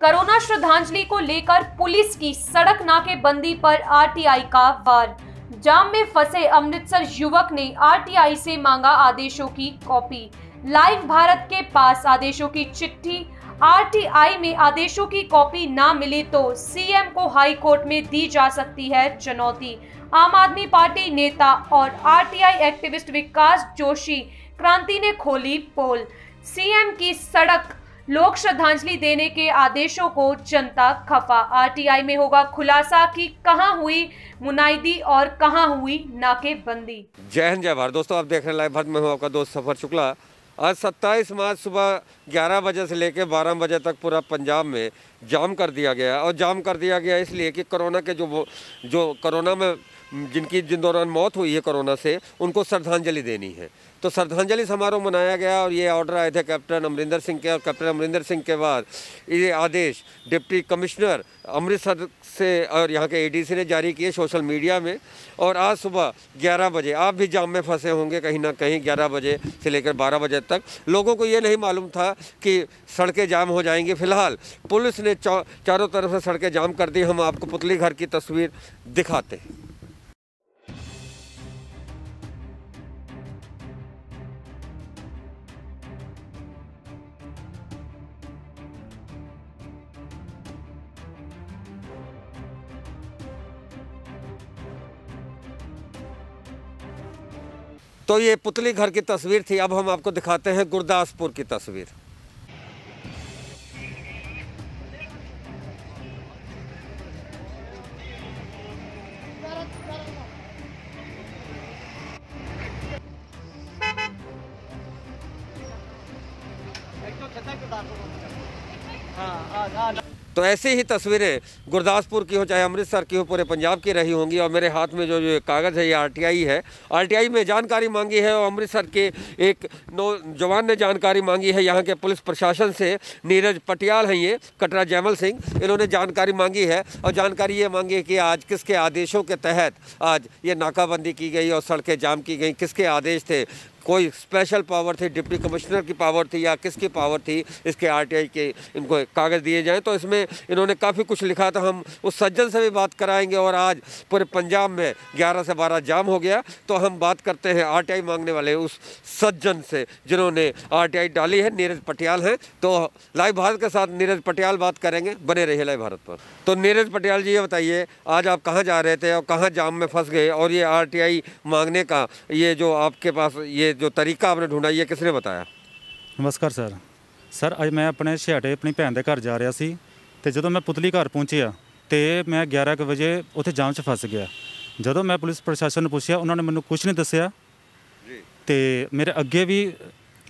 Corona श्रद्धांजलि को लेकर पुलिस की सड़क नाकेबंदी पर आरटीआई का वार। जाम में फंसे अमृतसर युवक ने आरटीआई से मांगा आदेशों की कॉपी। लाइव भारत के पास आदेशों की चिट्ठी। आरटीआई में आदेशों की कॉपी ना मिले तो सीएम को हाई कोर्ट में दी जा सकती है चुनौती। आम आदमी पार्टी नेता और आरटीआई एक्टिविस्ट विकास जोशी क्रांति ने खोली पोल। सीएम की सड़क लोक श्रद्धांजलि देने के आदेशों को जनता खफा। आरटीआई में होगा खुलासा कि कहां हुई मुनादी और कहां हुई नाकेबंदी। जय हिंद, जय भारत। दोस्तों, आप देख रहे हैं लाइव भारत में हूं आपका दोस्त सफर शुक्ला। आज 27 मार्च सुबह 11 बजे से लेकर 12 बजे तक पूरा पंजाब में जाम कर दिया गया। और जाम कर दिया गया इसलिए कि कोरोना के जो कोरोना में जिन दौरान मौत हुई है कोरोना से, उनको श्रद्धांजलि देनी है। तो श्रद्धांजलि समारोह मनाया गया और ये ऑर्डर आए थे कैप्टन अमरिंदर सिंह के। और कैप्टन अमरिंदर सिंह के बाद ये आदेश डिप्टी कमिश्नर अमृतसर से और यहाँ के एडीसी ने जारी किए सोशल मीडिया में। और आज सुबह 11 बजे आप भी जाम में फंसे होंगे कहीं ना कहीं। 11 बजे से लेकर 12 बजे तक लोगों को ये नहीं मालूम था कि सड़कें जाम हो जाएंगी। फिलहाल पुलिस ने चारों तरफ से सड़कें जाम कर दी। हम आपको पुतली घर की तस्वीर दिखाते हैं। तो ये पुतली घर की तस्वीर थी। अब हम आपको दिखाते हैं गुरदासपुर की तस्वीर। तो ऐसी ही तस्वीरें गुरदासपुर की हो, चाहे अमृतसर की हो, पूरे पंजाब की रही होंगी। और मेरे हाथ में जो कागज़ है ये आरटीआई है। आरटीआई में जानकारी मांगी है और अमृतसर के एक नौजवान ने जानकारी मांगी है यहाँ के पुलिस प्रशासन से। नीरज पटियाल हैं ये, कटरा जैमल सिंह, इन्होंने जानकारी मांगी है। और जानकारी ये मांगी है कि आज किसके आदेशों के तहत आज ये नाकाबंदी की गई और सड़कें जाम की गई, किसके आदेश थे, कोई स्पेशल पावर थी, डिप्टी कमिश्नर की पावर थी या किसकी पावर थी, इसके आरटीआई के इनको कागज़ दिए जाएं। तो इसमें इन्होंने काफ़ी कुछ लिखा था। हम उस सज्जन से भी बात कराएंगे। और आज पूरे पंजाब में 11 से 12 जाम हो गया। तो हम बात करते हैं आरटीआई मांगने वाले उस सज्जन से जिन्होंने आरटीआई डाली है। नीरज पटियाल हैं। तो लाइव भारत के साथ नीरज पटियाल बात करेंगे, बने रहिए लाइव भारत पर। तो नीरज पटियाल जी, ये बताइए आज आप कहाँ जा रहे थे और कहाँ जाम में फंस गए? और ये आरटीआई मांगने का ये जो आपके पास ये जो तरीका आपने ढूंढा, ये किसने बताया? नमस्कार सर ਅੱਜ ਮੈਂ ਆਪਣੇ ਛਿਆਟੇ ਆਪਣੀ ਭੈਣ ਦੇ ਘਰ ਜਾ ਰਿਹਾ ਸੀ ਤੇ ਜਦੋਂ ਮੈਂ ਪੁਤਲੀ ਘਰ ਪਹੁੰਚਿਆ ਤੇ ਮੈਂ 11 ਵਜੇ ਉੱਥੇ ਜਾਮ 'ਚ ਫਸ ਗਿਆ। ਜਦੋਂ ਮੈਂ ਪੁਲਿਸ ਪ੍ਰਸ਼ਾਸਨ ਨੂੰ ਪੁੱਛਿਆ, ਉਹਨਾਂ ਨੇ ਮੈਨੂੰ ਕੁਝ ਨਹੀਂ ਦੱਸਿਆ ਜੀ। ਤੇ ਮੇਰੇ ਅੱਗੇ ਵੀ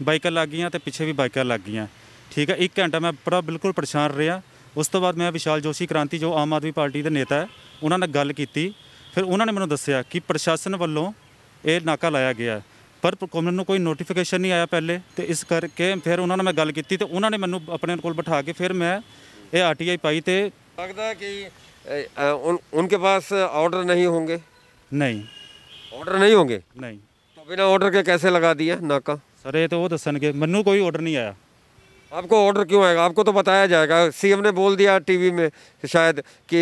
ਬਾਈਕਾਂ ਲੱਗ ਗਈਆਂ ਤੇ ਪਿੱਛੇ ਵੀ ਬਾਈਕਾਂ ਲੱਗ ਗਈਆਂ। ਠੀਕ ਹੈ, 1 ਘੰਟਾ ਮੈਂ ਬੜਾ ਬਿਲਕੁਲ ਪਰੇਸ਼ਾਨ ਰਿਹਾ। ਉਸ ਤੋਂ ਬਾਅਦ ਮੈਂ ਵਿਸ਼ਾਲ ਜੋਸ਼ੀ ਕ੍ਰਾਂਤੀ ਜੋ ਆਮ ਆਦਮੀ ਪਾਰਟੀ ਦੇ ਨੇਤਾ ਹੈ, ਉਹਨਾਂ ਨਾਲ ਗੱਲ ਕੀਤੀ। ਫਿਰ ਉਹਨਾਂ ਨੇ ਮੈਨੂੰ ਦੱਸਿਆ ਕਿ ਪ੍ਰਸ਼ਾਸਨ ਵੱਲੋਂ ਇਹ ਨਾਕਾ ਲਾਇਆ ਗਿਆ पर ਮੈਨੂੰ कोई नोटिफिकेशन नहीं आया पहले। तो इस करके फिर उन्होंने मैं गल की तो उन्होंने मैनू अपने कोल बिठा के फिर मैं ये आरटीआई पाई। तो लगता है कि उनके पास ऑर्डर नहीं होंगे? नहीं, ऑर्डर नहीं होंगे। नहीं, तो बिना ऑर्डर के कैसे लगा दिया नाका? सर ये तो वो दसणगे, मैनू कोई ऑर्डर नहीं आया। आपको ऑर्डर क्यों आएगा? आपको तो बताया जाएगा। सीएम ने बोल दिया टीवी में शायद कि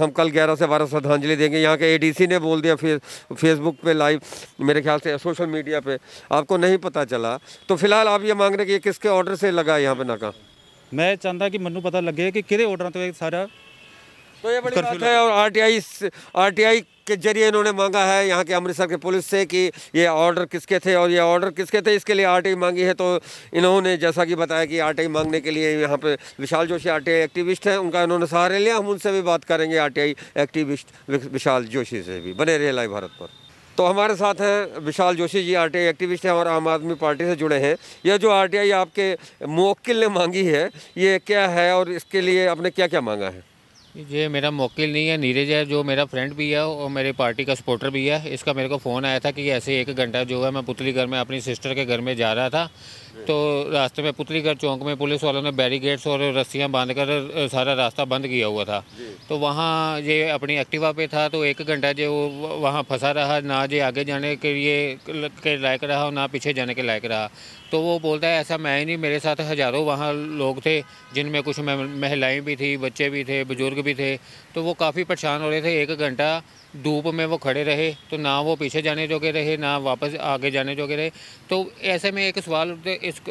हम कल 11 से 12 श्रद्धांजलि देंगे। यहाँ के एडीसी ने बोल दिया फेसबुक पे लाइव, मेरे ख्याल से सोशल मीडिया पे। आपको नहीं पता चला? तो फिलहाल आप ये मांग रहे कि ये किसके ऑर्डर से लगा यहाँ पे नाका? मैं चाहता कि मैनू पता लगे कि किहदे ऑर्डर तो सारा। तो ये बड़ी बात है। और आरटीआई के जरिए इन्होंने मांगा है यहाँ के अमृतसर के पुलिस से कि ये ऑर्डर किसके थे और ये ऑर्डर किसके थे, इसके लिए आरटीआई मांगी है। तो इन्होंने जैसा कि बताया कि आरटीआई मांगने के लिए यहाँ पे विशाल जोशी आरटीआई एक्टिविस्ट हैं, उनका इन्होंने सहारा लिया। हम उनसे भी बात करेंगे, आरटीआई एक्टिविस्ट विशाल जोशी से भी। बने रहे लाइव भारत पर। तो हमारे साथ हैं विशाल जोशी जी, आरटीआई एक्टिविस्ट हैं और आम आदमी पार्टी से जुड़े हैं। यह जो आरटीआई आपके मुवक्किल ने मांगी है, ये क्या है और इसके लिए आपने क्या क्या मांगा है? ये मेरा मुवक्किल नहीं है, नीरज है, जो मेरा फ्रेंड भी है और मेरी पार्टी का सपोर्टर भी है। इसका मेरे को फ़ोन आया था कि ऐसे 1 घंटा जो है मैं पुतली घर में अपनी सिस्टर के घर में जा रहा था तो रास्ते में पुतलीगढ़ चौक में पुलिस वालों ने बैरिकेड्स और रस्सियां बांधकर सारा रास्ता बंद किया हुआ था। तो वहाँ ये अपनी एक्टिवा पे था, तो 1 घंटा जो वहाँ फंसा रहा, ना जे आगे जाने के लिए के लायक रहा और ना पीछे जाने के लायक रहा। तो वो बोलता है ऐसा मैं ही नहीं, मेरे साथ हज़ारों वहाँ लोग थे, जिनमें कुछ महिलाएं भी थी, बच्चे भी थे, बुजुर्ग भी थे। तो वो काफ़ी परेशान हो रहे थे। 1 घंटा धूप में वो खड़े रहे, तो ना वो पीछे जाने जोगे रहे, ना वापस आगे जाने जोगे रहे। तो ऐसे में एक सवाल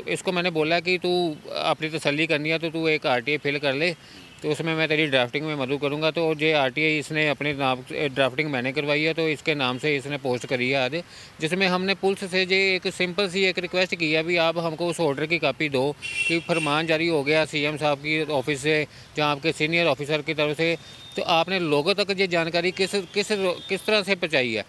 इसको मैंने बोला कि तू अपनी तसल्ली करनी है तो तू एक RTA फिल कर ले, तो उसमें मैं तेरी ड्राफ्टिंग में मदद करूँगा। तो ये RTA इसने अपने नाम ड्राफ्टिंग मैंने करवाई है, तो इसके नाम से इसने पोस्ट करी है आज, जिसमें हमने पुलिस से ये एक सिंपल सी एक रिक्वेस्ट की है, भी आप हमको उस ऑर्डर की कापी दो कि फरमान जारी हो गया CM साहब की ऑफिस से, जहाँ आपके सीनियर ऑफिसर की तरफ से, तो आपने लोगों तक ये जानकारी किस तरह से पहुँचाई है।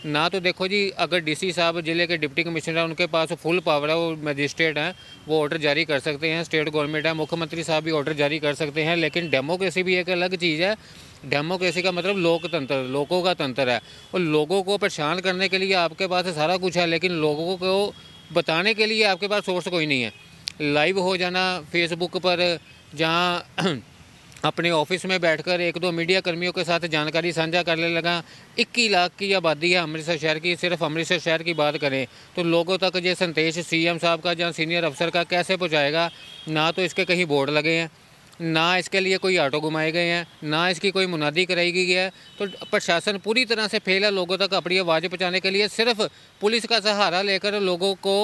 ना तो देखो जी, अगर DC साहब ज़िले के डिप्टी कमिश्नर हैं, उनके पास फुल पावर है, वो मजिस्ट्रेट हैं, वो ऑर्डर जारी कर सकते हैं। स्टेट गवर्नमेंट है, मुख्यमंत्री साहब भी ऑर्डर जारी कर सकते हैं। लेकिन डेमोक्रेसी भी एक अलग चीज़ है। डेमोक्रेसी का मतलब लोकतंत्र, लोगों का तंत्र है, और लोगों को परेशान करने के लिए आपके पास सारा कुछ है, लेकिन लोगों को बताने के लिए आपके पास सोर्स कोई नहीं है। लाइव हो जाना फेसबुक पर, जहाँ अपने ऑफिस में बैठकर 1-2 मीडिया कर्मियों के साथ जानकारी साझा करने लगा। 21 लाख की आबादी है अमृतसर शहर की। सिर्फ अमृतसर शहर की बात करें तो लोगों तक ये संदेश CM साहब का या सीनियर अफसर का कैसे पहुंचाएगा? ना तो इसके कहीं बोर्ड लगे हैं, ना इसके लिए कोई ऑटो घुमाए गए हैं, ना इसकी कोई मुनादी कराई गई है। तो प्रशासन पूरी तरह से फेल है लोगों तक अपनी आवाज़ पहुँचाने के लिए। सिर्फ पुलिस का सहारा लेकर लोगों को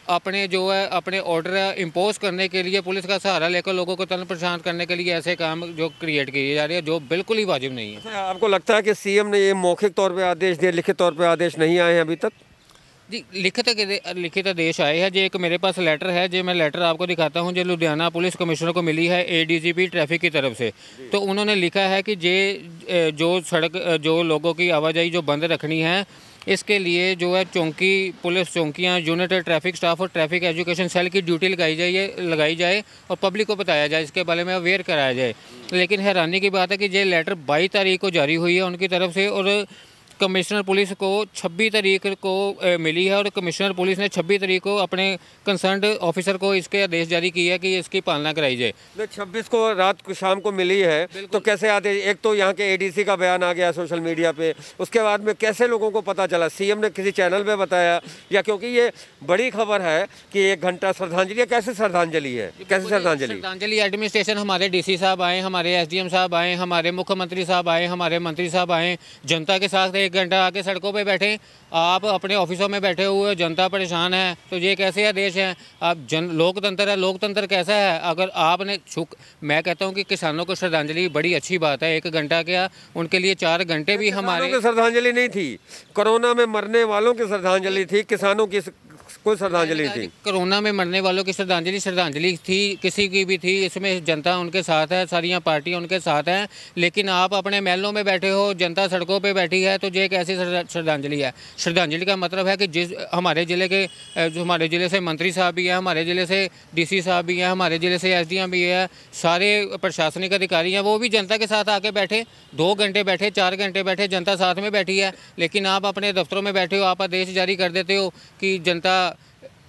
अपने जो है अपने ऑर्डर इम्पोज करने के लिए, पुलिस का सहारा लेकर लोगों को तन परेशान करने के लिए ऐसे काम जो क्रिएट किए जा रहे हैं, जो बिल्कुल ही वाजिब नहीं है। आपको लगता है कि CM ने ये मौखिक तौर पे आदेश दिए, लिखित तौर पे आदेश नहीं आए हैं अभी तक? जी, लिखित आदेश आए हैं। जो एक मेरे पास लेटर है, जो मैं लेटर आपको दिखाता हूँ, जो लुधियाना पुलिस कमिश्नर को मिली है ADGP ट्रैफिक की तरफ से। तो उन्होंने लिखा है कि जो सड़क, जो लोगों की आवाजाही जो बंद रखनी है, इसके लिए जो है चौकी, पुलिस चौकियाँ, यूनिट ट्रैफिक स्टाफ और ट्रैफिक एजुकेशन सेल की ड्यूटी लगाई जाए और पब्लिक को बताया जाए, इसके बारे में अवेयर कराया जाए। लेकिन हैरानी की बात है कि ये लेटर 22 तारीख को जारी हुई है उनकी तरफ से, और कमिश्नर पुलिस को 26 तारीख को मिली है, और कमिश्नर पुलिस ने 26 तारीख को अपने कंसर्न्ड ऑफिसर को इसके आदेश जारी किया है कि इसकी पालना कराई जाए। 26 को रात को शाम को मिली है, तो कैसे आदेश? एक तो यहाँ के ADC का बयान आ गया सोशल मीडिया पे, उसके बाद में कैसे लोगों को पता चला? CM ने किसी चैनल पे बताया, या क्योंकि ये बड़ी खबर है कि 1 घंटा श्रद्धांजलि? कैसे श्रद्धांजलि है, कैसे श्रद्धांजलि? एडमिनिस्ट्रेशन, हमारे DC साहब आए, हमारे SDM साहब आए, हमारे मुख्यमंत्री साहब आए, हमारे मंत्री साहब आए, जनता के साथ 1 घंटा आके सड़कों पे बैठे। आप अपने ऑफिसों में बैठे हुए, जनता परेशान है, तो ये कैसे आदेश हैं? आप लोकतंत्र है, लोकतंत्र कैसा है? अगर आपने मैं कहता हूँ कि किसानों को श्रद्धांजलि बड़ी अच्छी बात है। 1 घंटा क्या, उनके लिए 4 घंटे भी हमारे श्रद्धांजलि नहीं थी, कोरोना में मरने वालों की श्रद्धांजलि थी, किसानों की कोई श्रद्धांजलि थी? कोरोना में मरने वालों की श्रद्धांजलि थी, किसी की भी थी, इसमें जनता उनके साथ है, सारी पार्टियां उनके साथ हैं। लेकिन आप अपने महलों में बैठे हो, जनता सड़कों पे बैठी है, तो ये कैसी श्रद्धांजलि है? श्रद्धांजलि का मतलब है कि हमारे ज़िले से मंत्री साहब भी हैं, हमारे ज़िले से DC साहब भी हैं, हमारे ज़िले से SDM भी है, सारे प्रशासनिक अधिकारी हैं, वो भी जनता के साथ आके बैठे, 2 घंटे बैठे, 4 घंटे बैठे, जनता साथ में बैठी है। लेकिन आप अपने दफ्तरों में बैठे हो, आप आदेश जारी कर देते हो कि जनता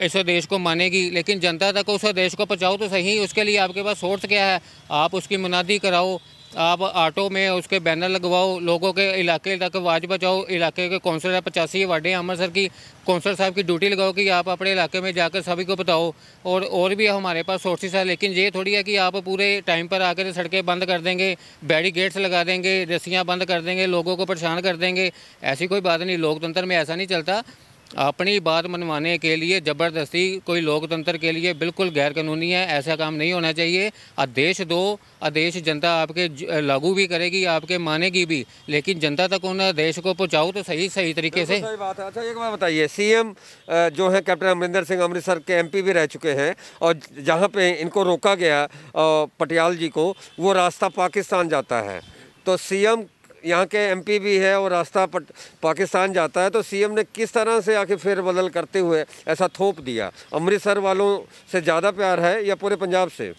इस देश को मानेगी, लेकिन जनता तक उस देश को पहुँचाओ तो सही। उसके लिए आपके पास सोर्स क्या है? आप उसकी मुनादी कराओ, आप ऑटो में उसके बैनर लगवाओ, लोगों के इलाके तक आवाज़ बचाओ। इलाके के कौंसलर है, 85 वार्डें अमृतसर की, कौंसलर साहब की ड्यूटी लगाओ कि आप अपने इलाके में जाकर सभी को बताओ। और भी हमारे पास सोर्सेस है, लेकिन ये थोड़ी है कि आप पूरे टाइम पर आकर सड़कें बंद कर देंगे, बैरिकेड्स लगा देंगे, रस्सियाँ बंद कर देंगे, लोगों को परेशान कर देंगे। ऐसी कोई बात नहीं, लोकतंत्र में ऐसा नहीं चलता। अपनी बात मनवाने के लिए ज़बरदस्ती कोई लोकतंत्र के लिए बिल्कुल गैर कानूनी है, ऐसा काम नहीं होना चाहिए। आदेश दो, आदेश जनता आपके लागू भी करेगी, आपके मानेगी भी, लेकिन जनता तक उन आदेश को पहुंचाओ तो सही तरीके से। सही बात है। अच्छा, एक बात बताइए, CM जो है कैप्टन अमरिंदर सिंह अमृतसर के MP भी रह चुके हैं, और जहाँ पे इनको रोका गया पटियाल जी को, वो रास्ता पाकिस्तान जाता है, तो CM यहाँ के MP भी है और रास्ता पाकिस्तान जाता है, तो CM ने किस तरह से आके फेरबदल करते हुए ऐसा थोप दिया? अमृतसर वालों से ज़्यादा प्यार है या पूरे पंजाब से?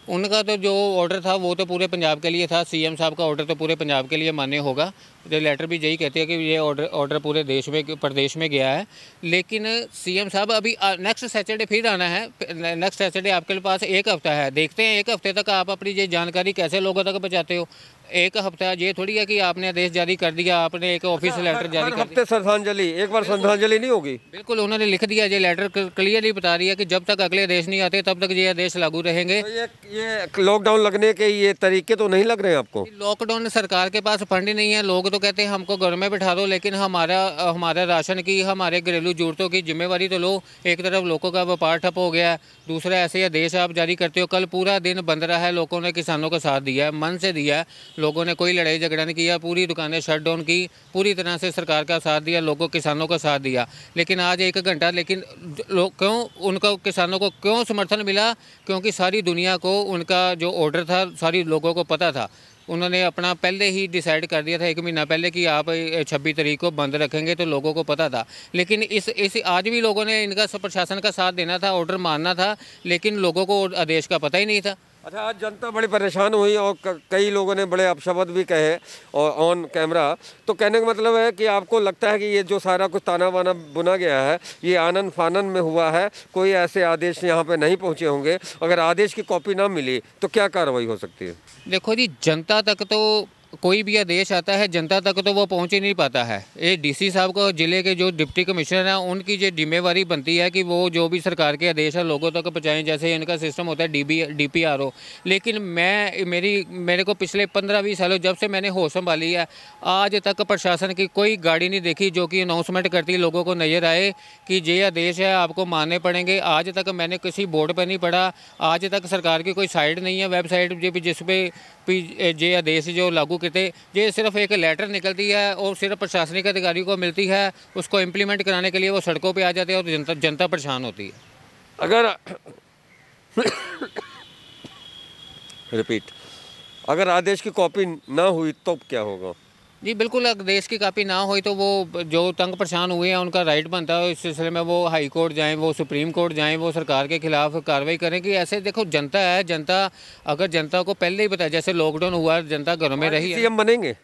उनका तो जो ऑर्डर था वो तो पूरे पंजाब के लिए था। CM साहब का ऑर्डर तो पूरे पंजाब के लिए मान्य होगा। जो लेटर भी यही कहती है कि ये ऑर्डर पूरे देश में प्रदेश में गया है। लेकिन सीएम साहब अभी नेक्स्ट सैटरडे फिर आना है। नेक्स्ट सैटरडे आपके पास एक हफ्ता है, देखते हैं एक हफ्ते तक आप अपनी ये जानकारी कैसे लोगों तक पहुँचाते हो। एक हफ्ता ये थोड़ी है कि आपने आदेश जारी कर दिया, आपने एक ऑफिशियल लेटर जारी कर दिया। श्रद्धांजलि, एक बार श्रद्धांजलि नहीं होगी? बिल्कुल, उन्होंने लिख दिया, ये लेटर क्लियरली बता रही है कि जब तक अगले आदेश नहीं आते तब तक ये आदेश लागू रहेंगे। तो ये लॉकडाउन लगने के ये तरीके तो नहीं लग रहे हैं आपको? लॉकडाउन सरकार के पास फंड ही नहीं है। लोग तो कहते हैं हमको घर में बैठा दो, लेकिन हमारा राशन की, हमारे घरेलू जरूरतों की जिम्मेवारी तो लो। एक तरफ लोगों का व्यापार ठप हो गया है, दूसरा ऐसे आदेश आप जारी करते हो। कल पूरा दिन बंद रहा है, लोगों ने किसानों का साथ दिया है, मन से दिया है। लोगों ने कोई लड़ाई झगड़ा नहीं किया, पूरी दुकानें शट डाउन की, पूरी तरह से सरकार का साथ दिया, लोगों किसानों का साथ दिया। लेकिन आज एक घंटा, लेकिन लोग क्यों, उनका किसानों को क्यों समर्थन मिला? क्योंकि सारी दुनिया को उनका जो ऑर्डर था सारी लोगों को पता था। उन्होंने अपना पहले ही डिसाइड कर दिया था 1 महीना पहले कि आप 26 तारीख को बंद रखेंगे, तो लोगों को पता था। लेकिन इस आज भी लोगों ने इनका प्रशासन का साथ देना था, ऑर्डर मानना था, लेकिन लोगों को आदेश का पता ही नहीं था। अच्छा, आज जनता बड़ी परेशान हुई और कई लोगों ने बड़े अपशब्द भी कहे और ऑन कैमरा। तो कहने का मतलब है कि आपको लगता है कि ये जो सारा कुछ ताना बाना बुना गया है ये आनन फानन में हुआ है, कोई ऐसे आदेश यहाँ पे नहीं पहुँचे होंगे। अगर आदेश की कॉपी ना मिली तो क्या कार्रवाई हो सकती है? देखो जी, जनता तक तो कोई भी आदेश आता है, जनता तक तो वो पहुंच ही नहीं पाता है। ये डीसी साहब को, ज़िले के जो डिप्टी कमिश्नर हैं, उनकी ये जिम्मेवारी बनती है कि वो जो भी सरकार के आदेश है लोगों तक पहुँचाएँ, जैसे इनका सिस्टम होता है DPRO। लेकिन मेरे को पिछले 15-20 सालों जब से मैंने होश संभाली है, आज तक प्रशासन की कोई गाड़ी नहीं देखी जो कि अनाउंसमेंट करती लोगों को नज़र आए कि ये आदेश है आपको मानने पड़ेंगे। आज तक मैंने किसी बोर्ड पर नहीं पढ़ा, आज तक सरकार की कोई साइट नहीं है, वेबसाइट जिस पे ये आदेश जो लागू करते, ये सिर्फ एक लेटर निकलती है और सिर्फ प्रशासनिक अधिकारी को मिलती है। उसको इम्प्लीमेंट कराने के लिए वो सड़कों पे आ जाते हैं और जनता परेशान होती है। अगर आदेश की कॉपी ना हुई तो क्या होगा? जी बिल्कुल, अगर देश की कापी ना हुई तो वो जो तंग परेशान हुए हैं उनका राइट बनता है इस सिलसिले में वो हाई कोर्ट जाएं, वो सुप्रीम कोर्ट जाएं, वो सरकार के खिलाफ कार्रवाई करें। कि ऐसे देखो, जनता है, अगर जनता को पहले ही पता है, जैसे लॉकडाउन हुआ जनता घरों में रही है। सीएम बनेंगे?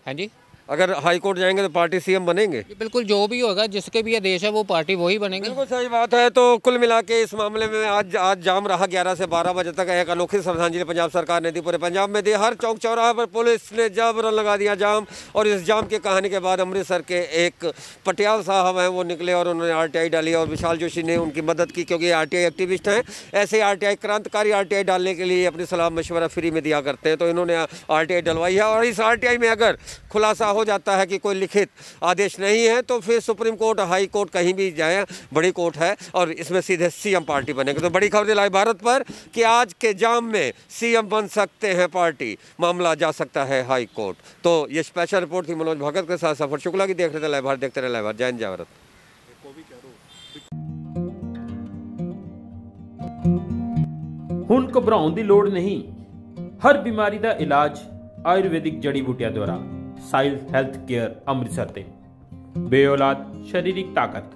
हाँ जी, अगर हाई कोर्ट जाएंगे तो पार्टी सीएम बनेंगे? बिल्कुल, जो भी होगा, जिसके भी आदेश है वो पार्टी वही बनेंगे। बिल्कुल सही बात है। तो कुल मिला के इस मामले में आज जाम रहा 11 से 12 बजे तक। एक अनोखी श्रद्धांजलि पंजाब सरकार ने दी, पूरे पंजाब में दी। हर चौक चौराहे पर पुलिस ने जबरन लगा दिया जाम। और इस जाम की कहानी के बाद अमृतसर के एक पटियाल साहब हैं, वो निकले और उन्होंने RTI डाली और विशाल जोशी ने उनकी मदद की, क्योंकि RTI एक्टिविस्ट हैं। ऐसे RTI, क्रांतिकारी RTI डालने के लिए अपनी सलाह मशवरा फ्री में दिया करते हैं। तो इन्होंने RTI डलवाई है और इस RTI में अगर खुलासा हो जाता है कि कोई लिखित आदेश नहीं है तो फिर सुप्रीम कोर्ट, हाई कोर्ट, कहीं भी जाए, बड़ी कोर्ट है और इसमें सीधे सीएम पार्टी बनेगी। तो बड़ी खबर लाइव भारत पर कि आज के जाम में सीएम बन सकते हैं पार्टी, मामला जा सकता है हाई कोर्ट। तो ये स्पेशल रिपोर्ट थी मनोज भगत के साथ सफर शुक्ला की। देख रहे थे लाइव भारत, देखते रहे लाइव भारत। जय हिंद, जय भारत। ਹੁਣ ਘਬਰਾਉਣ ਦੀ ਲੋੜ ਨਹੀਂ। ਹਰ ਬਿਮਾਰੀ ਦਾ ਇਲਾਜ ਆਯੁਰਵੈਦਿਕ ਜੜੀ ਬੂਟੀਆਂ ਦੁਆਰਾ। ਸਾਇਲ ਹੈਲਥ ਕੇਅਰ ਅੰਮ੍ਰਿਤਸਰ ਤੇ ਬੇਔਲਾਦ शारीरिक ताकत,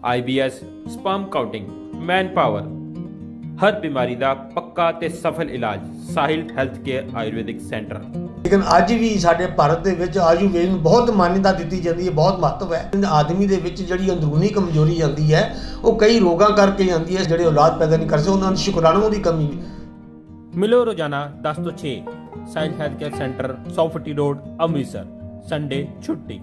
IBS, sperm counting, man power, ਹਰ ਬਿਮਾਰੀ ਦਾ ਪੱਕਾ ਤੇ ਸਫਲ ਇਲਾਜ Sahil health care Ayurvedic centre. लेकिन अज भी साडे भारत दे विच आयुर्वेद नूं बहुत मान्यता दी जाती है, बहुत महत्व है। आदमी दे विच जिहड़ी अंदरूनी कमजोरी आती है वो कई रोगां करके आती है, जिहड़े औलाद पैदा नहीं कर सकते, उन्हां नूं शुक्राणुओं दी कमी। मिलो रोजाना 10 ਤੋਂ 6 Sahil health care centre 150 road Amritsar, Sunday छुट्टी।